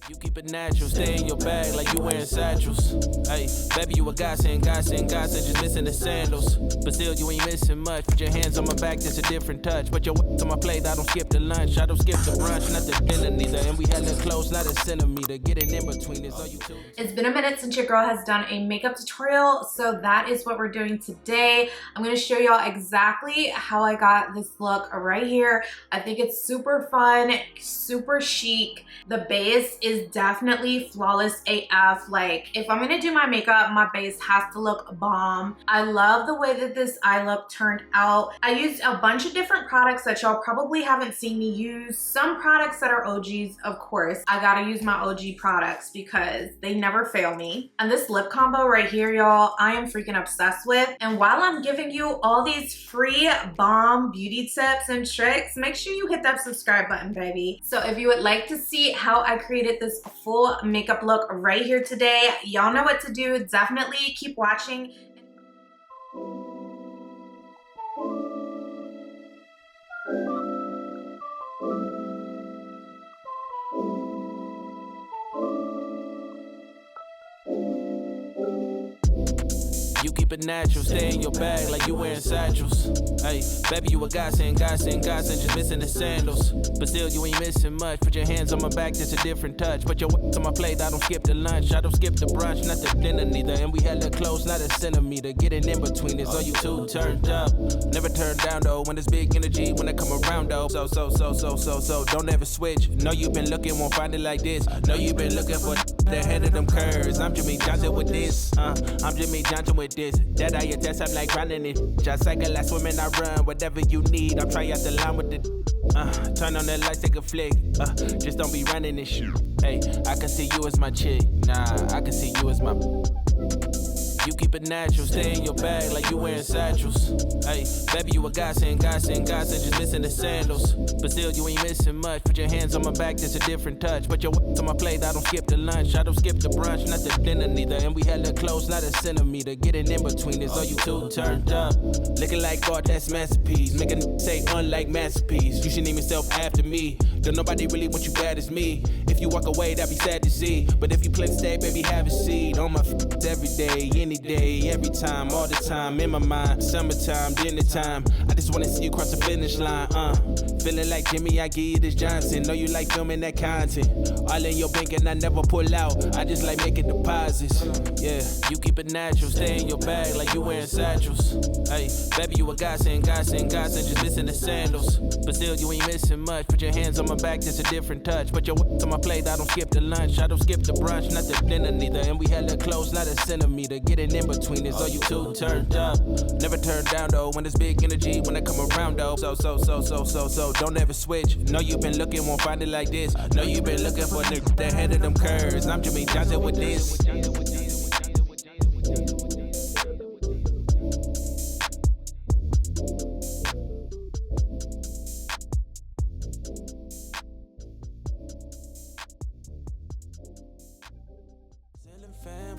You keep it natural, stay in your bag like you wearing satchels. Hey, baby, you a godsend, just missing the sandals. But still, you ain't missing much. Put your hands on my back, that's a different touch. But your on my plate, I don't skip the lunch. I don't skip the brunch, not the dinner neither. And we hella close, not a centimeter. Getting in between is all you do. It's been a minute since your girl has done a makeup tutorial, so that is what we're doing today. I'm gonna show y'all exactly how I got this look right here. I think it's super fun, super chic. The base is definitely flawless AF. Like, if I'm gonna do my makeup, my base has to look bomb. I love the way that this eye look turned out. I used a bunch of different products that y'all probably haven't seen me use. Some products that are OGs, of course. I gotta use my OG products because they never fail me. And this lip combo right here, y'all, I am freaking obsessed with. And while I'm giving you all these free bomb beauty tips and tricks, make sure you hit that subscribe button, baby. So if you would like to see how I created this full makeup look right here today, y'all know what to do. Definitely keep watching. You keep it natural, stay in your bag like you wearing satchels. Hey, baby, you a godsend, just missing the sandals. But still, you ain't missing much. Put your hands on my back, that's a different touch. But your on my plate, I don't skip the lunch. I don't skip the brunch, not the dinner neither. And we hella close, not a centimeter. Getting in between is all you two turned up. Never turn down though, when there's big energy, when I come around though. So, don't ever switch. Know you've been looking, won't find it like this. Know you've been looking for the head of them curves. I'm Jimmy Johnson with this. I'm Jimmy Johnson with this. That I attest, I'm like grinding it. Just cycle, I swim and I run. Whatever you need, I'll try out the line with it. Turn on the lights, take a flick. Just don't be running this shit. Hey, I can see you as my chick. Nah, I can see you as my. You keep it natural, stay in your bag like you wearing satchels. Hey, baby, you a godsend, just missing the sandals. But still, you ain't missing much. Put your hands on my back, that's a different touch. But your on my plate, I don't skip the lunch. I don't skip the brunch, not the dinner neither. And we hella close, not a centimeter. Getting in between is all you two turned up. Looking like art, that's masterpiece. Make a say unlike masterpiece. You should name yourself after me. Don't nobody really want you bad as me. If you walk away, that'd be sad to see. But if you plan to stay, baby, have a seat. On my every day, any day, every time, all the time, in my mind. Summertime, dinner time. I just wanna see you cross the finish line. Feeling like Jimmy, I give you this Johnson. Know you like filming that content. All in your bank and I never pull out. I just like making deposits. Yeah, you keep it natural, stay in your bag like you wearing satchels. Hey, baby, you a godsend, just missing the sandals. But still, you ain't missing much. Put your hands on my back, that's a different touch. But your on my plate, I don't skip the lunch. I don't skip the brunch, not the dinner neither. And we hella close, not a centimeter. Getting in between is all you two turned up. Never turn down though, when there's big energy, when I come around though. So, don't ever switch. Know you've been looking, won't find it like this. Know you've been looking for the head of them curves. I'm Jimmy Johnson with this.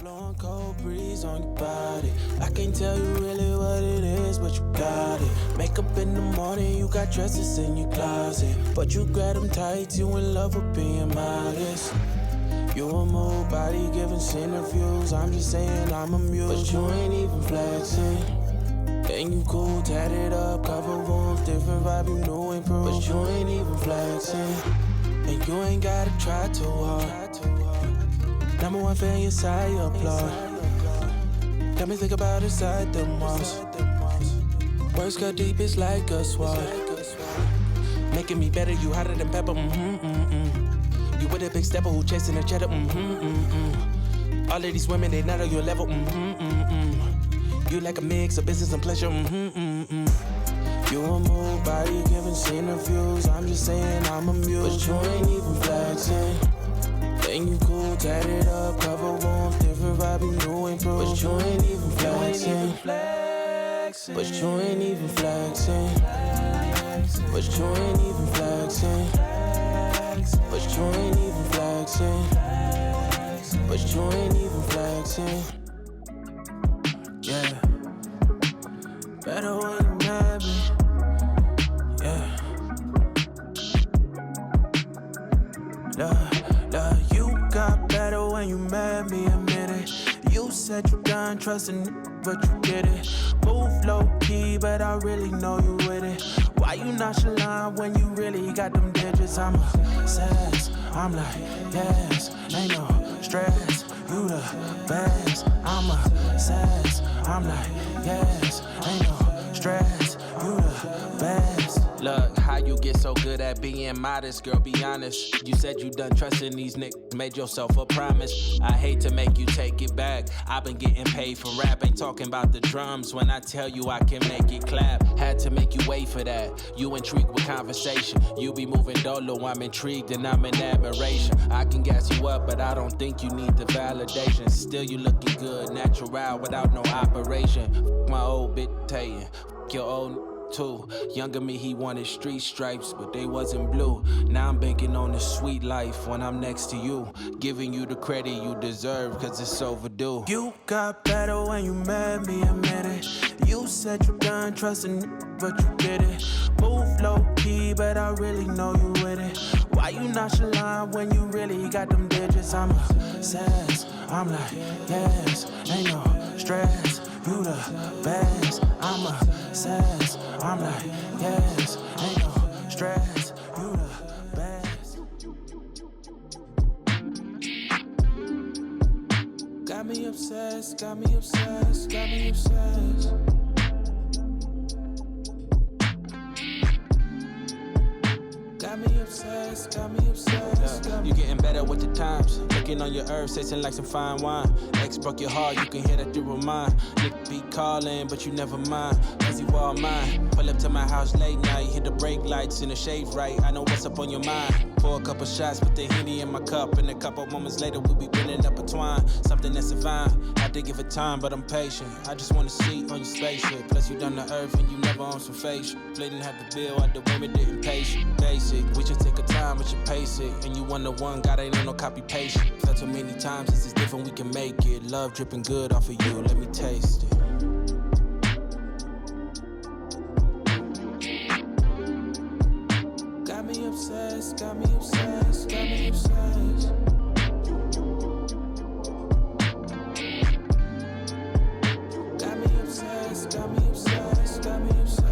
Blowing cold breeze on your body. I can't tell you really what it is, but you got it. Makeup in the morning, you got dresses in your closet. But you grab them tight, you in love with being modest. You a move body giving interviews. I'm just saying I'm amused, but you ain't even flexing. And you cool, tatted up, cover wounds, different vibe, you know improved. But you ain't even flexing, and you ain't gotta try too hard. Number one fan, your side, you applaud. Got me think about inside the walls. Words cut deep, it's like a sword. Making me better, you hotter than pepper, You with a big stepper who chasing a cheddar, All of these women, they not on your level, You like a mix of business and pleasure, You a move body giving interviews. I'm just saying I'm amused, but you ain't even flexing. And you cool, tatted up, cover wounds, different vibe, you know improved. But you ain't even flexing. But you ain't even flexing. But you ain't even flexing. But you ain't even flexing. But you ain't even flexing. Yeah. Better when you mad me. Yeah. You when you met me, admit it. You said you done trusting, but you did it. Move low key, but I really know you with it. Why you nonchalant when you really got them digits? I'm obsessed, I'm like, yes, ain't no stress. You the best, I'm obsessed, I'm like, yes, ain't no stress. You the best. Look, how you get so good at being modest, girl, be honest. You said you done trusting these niggas, made yourself a promise. I hate to make you take it back. I've been getting paid for rap, ain't talking about the drums. When I tell you I can make it clap, had to make you wait for that. You intrigued with conversation, you be moving dolo, I'm intrigued and I'm in admiration. I can gas you up, but I don't think you need the validation. Still you looking good, natural, without no operation. F my old bitch Tayin', f your old too. Younger me, he wanted street stripes, but they wasn't blue. Now I'm banking on the sweet life when I'm next to you, giving you the credit you deserve, cause it's overdue. You got better when you met me, admit it. You said you done trusting, but you did it. Move low key, but I really know you with it. Why you nonchalant when you really got them digits? I'm obsessed, I'm like, yes, ain't no stress. You the best, I'm obsessed, I'm like, yes, ain't no stress. You the best. Got me obsessed, got me obsessed, got me obsessed. Got me obsessed, got me obsessed. You getting better with the times. Looking on your earth, tasting like some fine wine. Ex broke your heart, you can hear that through a mind. Nick be calling, but you never mind, cause you all mine. Pull up to my house late night, hit the brake lights and the shade right. I know what's up on your mind. Pour a couple shots, put the Henny in my cup, and a couple moments later we'll be bending up a twine. Something that's divine, had to give it time, but I'm patient. I just wanna see on your spaceship. Plus you done the earth and you never on some facial. Didn't have to bill, I the women didn't patient. Basic, we should take a time, but you pace it. And you one to one, God ain't on no copy paste. Felt too many times, this is different, we can make it. Love dripping good off of you, let me taste it. Got me obsessed, got me obsessed, got me obsessed. Got me obsessed, got me obsessed, got me obsessed.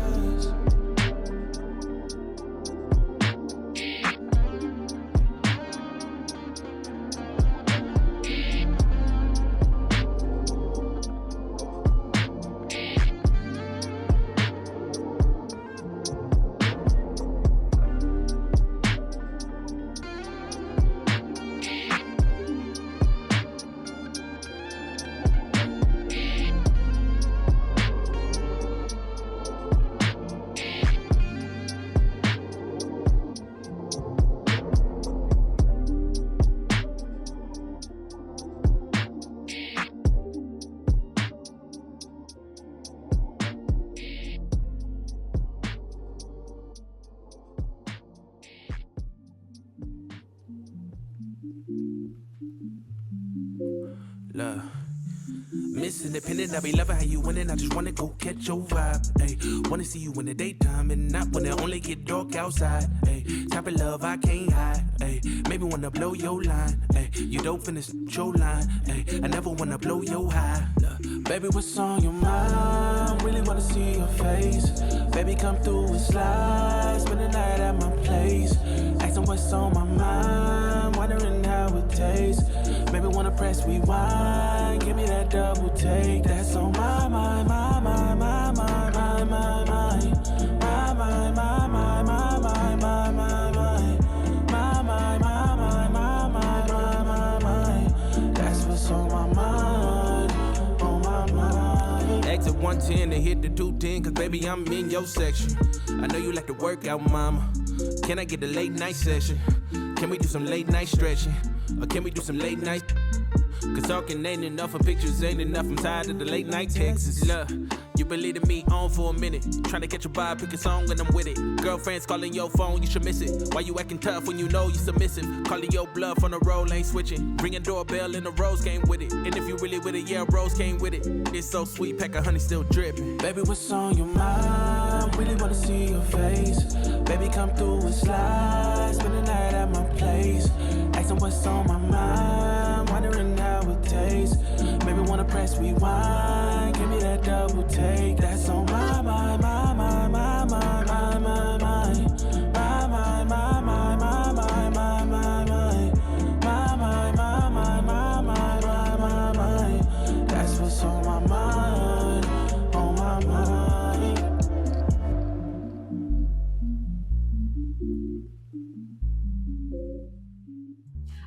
Love. Miss Independent, I be loving how you winning. I just wanna go catch your vibe. Ayy, wanna see you in the daytime and not when it only get dark outside. Ayy, type of love I can't hide. Ayy, maybe wanna blow your line. Ayy, you don't finish your line. Ayy, I never wanna blow your high. Look, baby, what's on your mind? Really wanna see your face. Baby, come through and slide. Spend the night at my place. Asking what's on my mind. Wondering how it tastes. Maybe wanna press rewind. Give me that double take. That's on my mind, my mind, my mind, my mind, my mind, my mind, my mind, my mind, my mind, my mind, my mind, my mind, my mind. That's what's on my mind, on my mind. Exit 110 and hit the 210, cause baby I'm in your section. I know you like to work out, mama. Can I get a late night session? Can we do some late night stretching? Or can we do some late night? Cause talking ain't enough and pictures ain't enough. I'm tired of the late night texts. Look, you been leading me on for a minute. Trying to catch a vibe, pick a song and I'm with it. Girlfriends calling your phone, you should miss it. Why you acting tough when you know you submissive? Calling your bluff on the roll, ain't switching. Ringing doorbell and the rose came with it. And if you really with it, yeah, rose came with it. It's so sweet, pack of honey still dripping. Baby, what's on your mind? Really wanna see your face. Baby, come through and slide. Spend the night at my place. Asking what's on my mind. Wondering we wine, give me that double take. That's on my mind, my mind, my mind, my mind, my mind, my mind, my mind, my mind, my mind, my mind, my mind, my mind, my mind. That's what's on my mind, on my mind.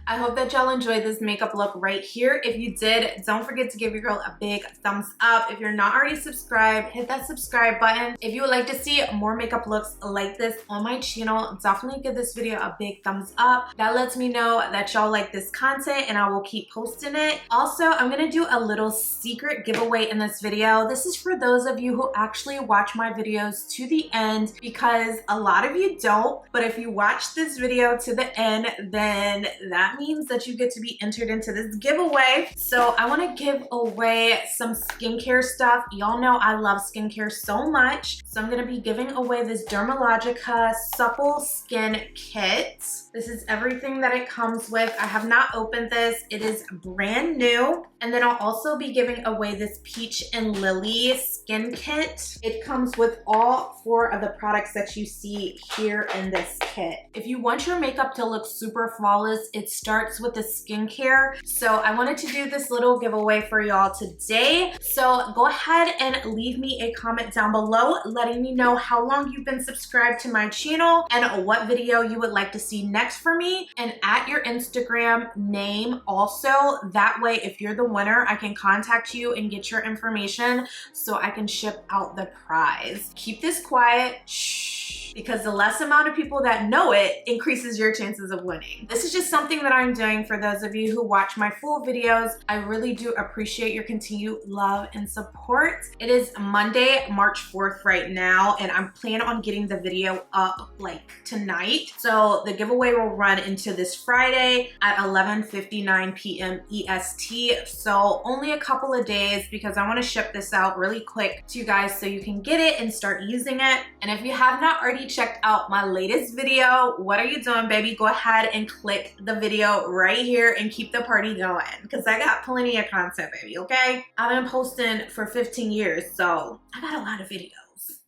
I hope that y'all enjoyed this makeup look right here. If you did, don't forget to give your girl a big thumbs up. If you're not already subscribed, hit that subscribe button. If you would like to see more makeup looks like this on my channel, definitely give this video a big thumbs up. That lets me know that y'all like this content and I will keep posting it. Also, I'm gonna do a little secret giveaway in this video. This is for those of you who actually watch my videos to the end, because a lot of you don't, but if you watch this video to the end, then that means that you get to be entered into this giveaway. So I want to give away some skincare stuff. Y'all know I love skincare so much. So I'm going to be giving away this Dermalogica Supple Skin Kit. This is everything that it comes with. I have not opened this. It is brand new. And then I'll also be giving away this Peach and Lily Skin Kit. It comes with all 4 of the products that you see here in this kit. If you want your makeup to look super flawless, it starts with the skincare. So I wanted to do this little giveaway for y'all today. So go ahead and leave me a comment down below letting me know how long you've been subscribed to my channel and what video you would like to see next for me, and add your Instagram name also. That way, if you're the winner, I can contact you and get your information so I can ship out the prize. Keep this quiet. Shh. Because the less amount of people that know it increases your chances of winning. This is just something that I'm doing for those of you who watch my full videos. I really do appreciate your continued love and support. It is Monday, March 4th right now, and I'm planning on getting the video up like tonight. So the giveaway will run into this Friday at 11:59 p.m. EST. So only a couple of days, because I want to ship this out really quick to you guys so you can get it and start using it. And if you have not already checked out my latest video, what are you doing, baby? Go ahead and click the video right here and keep the party going, because I got plenty of content, baby, okay? I've been posting for 15 years, so I got a lot of videos.